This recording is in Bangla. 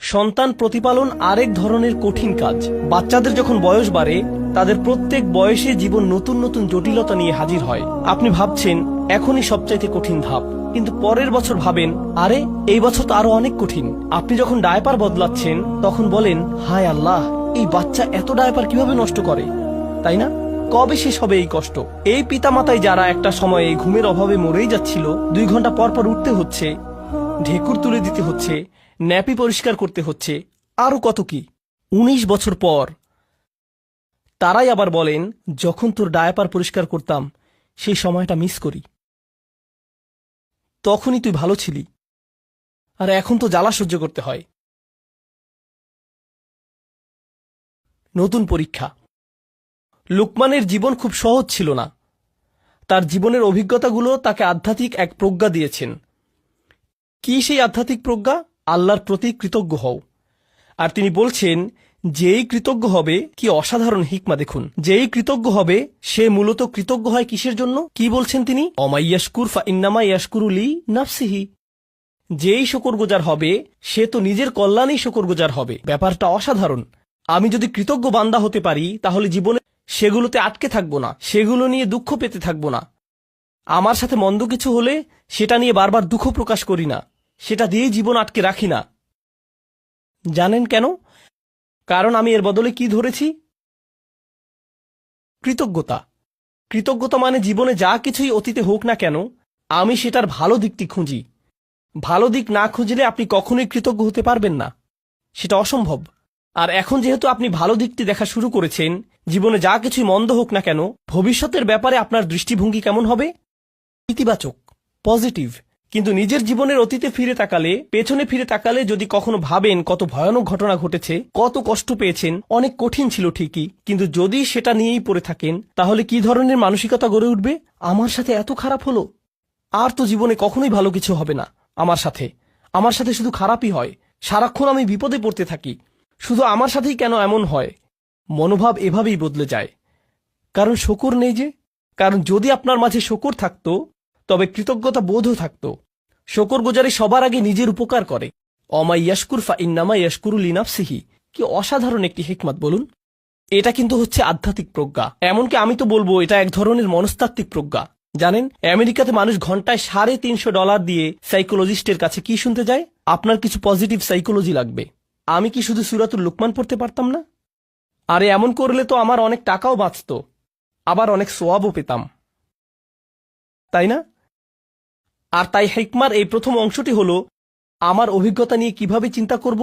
সন্তান প্রতিপালন আরেক ধরনের কঠিন কাজ। বাচ্চাদের যখন বয়স বাড়ে, তাদের প্রত্যেক বয়সে জীবন নতুন নতুন জটিলতা নিয়ে হাজির হয়। আপনি ভাবছেন এখনই সবচাইতে কঠিন ধাপ, কিন্তু পরের বছর ভাবেন আরে এই বছর তো আরো অনেক কঠিন। আপনি যখন ডায়পার বদলাচ্ছেন তখন বলেন হায় আল্লাহ, এই বাচ্চা এত ডায়পার কিভাবে নষ্ট করে, তাই না? কবে শেষ হবে এই কষ্ট? এই পিতামাতাই যারা একটা সময়ে ঘুমের অভাবে মরেই যাচ্ছিল, 2 ঘন্টা পর পর উঠতে হচ্ছে, ঢেকুর তুলে দিতে হচ্ছে, ন্যাপি পরিষ্কার করতে হচ্ছে, আরো কত কি। 19 বছর পর তারাই আবার বলেন যখন তোর ডায়াপার পরিষ্কার করতাম সেই সময়টা মিস করি, তখনই তুই ভালো ছিলি, আর এখন তো জ্বালা সহ্য করতে হয়। নতুন পরীক্ষা। লুকমানের জীবন খুব সহজ ছিল না। তার জীবনের অভিজ্ঞতাগুলো তাকে আধ্যাত্মিক এক প্রজ্ঞা দিয়েছেন। কি সেই আধ্যাত্মিক প্রজ্ঞা? আল্লাহর প্রতি কৃতজ্ঞ হও। আর তিনি বলছেন যেই কৃতজ্ঞ হবে, কি অসাধারণ হিকমা দেখুন, যেই কৃতজ্ঞ হবে সে মূলত কৃতজ্ঞ হয় কিসের জন্য? কি বলছেন তিনি? অমাইয়াশকুর ফা ইন্নামা ইয়াশকুরুলি নাফসিহি। যেই শুকরগুজার হবে সে তো নিজের কল্যাণেই শুকরগুজার হবে। ব্যাপারটা অসাধারণ। আমি যদি কৃতজ্ঞ বান্দা হতে পারি তাহলে জীবনে সেগুলোতে আটকে থাকবো না, সেগুলো নিয়ে দুঃখ পেতে থাকবো না। আমার সাথে মন্দ কিছু হলে সেটা নিয়ে বারবার দুঃখ প্রকাশ করি না, সেটা দিয়েই জীবন আটকে রাখি না। জানেন কেন? কারণ আমি এর বদলে কি ধরেছি? কৃতজ্ঞতা। কৃতজ্ঞতা মানে জীবনে যা কিছুই অতীতে হোক না কেন, আমি সেটার ভালো দিকটি খুঁজি। ভালো দিক না খুঁজলে আপনি কখনোই কৃতজ্ঞ হতে পারবেন না, সেটা অসম্ভব। আর এখন যেহেতু আপনি ভালো দিকটি দেখা শুরু করেছেন, জীবনে যা কিছুই মন্দ হোক না কেন, ভবিষ্যতের ব্যাপারে আপনার দৃষ্টিভঙ্গি কেমন হবে? ইতিবাচক, পজিটিভ। কিন্তু নিজের জীবনের অতীতে ফিরে তাকালে, পেছনে ফিরে তাকালে যদি কখনো ভাবেন কত ভয়ানক ঘটনা ঘটেছে, কত কষ্ট পেয়েছেন, অনেক কঠিন ছিল ঠিকই, কিন্তু যদি সেটা নিয়েই পড়ে থাকেন, তাহলে কি ধরনের মানসিকতা গড়ে উঠবে? আমার সাথে এত খারাপ হলো, আর তো জীবনে কখনোই ভালো কিছু হবে না। আমার সাথে শুধু খারাপই হয়। সারাক্ষণ আমি বিপদে পড়তে থাকি। শুধু আমার সাথেই কেন এমন হয়? মনোভাব এভাবেই বদলে যায়। কারণ শকর নেই যে। কারণ যদি আপনার মাঝে শকর থাকতো, তবে কৃতজ্ঞতা বোধও থাকতো। শকর গুজারি সবার আগে নিজের উপকার করে। অমাই ইয়াশকুর ফা ইন্নামা ইয়াশকুরু লিনাফসিহি। কি অসাধারণ একটি হিকমত বলুন। এটা কিন্তু হচ্ছে আধ্যাত্মিক প্রজ্ঞা। এমনকি আমি তো বলবো এটা এক ধরনের মনস্তাত্ত্বিক প্রজ্ঞা। জানেন, আমেরিকাতে মানুষ ঘন্টায় $350 দিয়ে সাইকোলজিস্টের কাছে কি শুনতে যায়? আপনার কিছু পজিটিভ সাইকোলজি লাগবে। আমি কি শুধু সূরাতুল লুকমান পড়তে পারতাম না? আরে এমন করলে তো আমার অনেক টাকাও বাঁচত, আবার অনেক সোয়াবও পেতাম, তাই না? আর তাই হিকমার এই প্রথম অংশটি হলো আমার অভিজ্ঞতা নিয়ে কিভাবে চিন্তা করব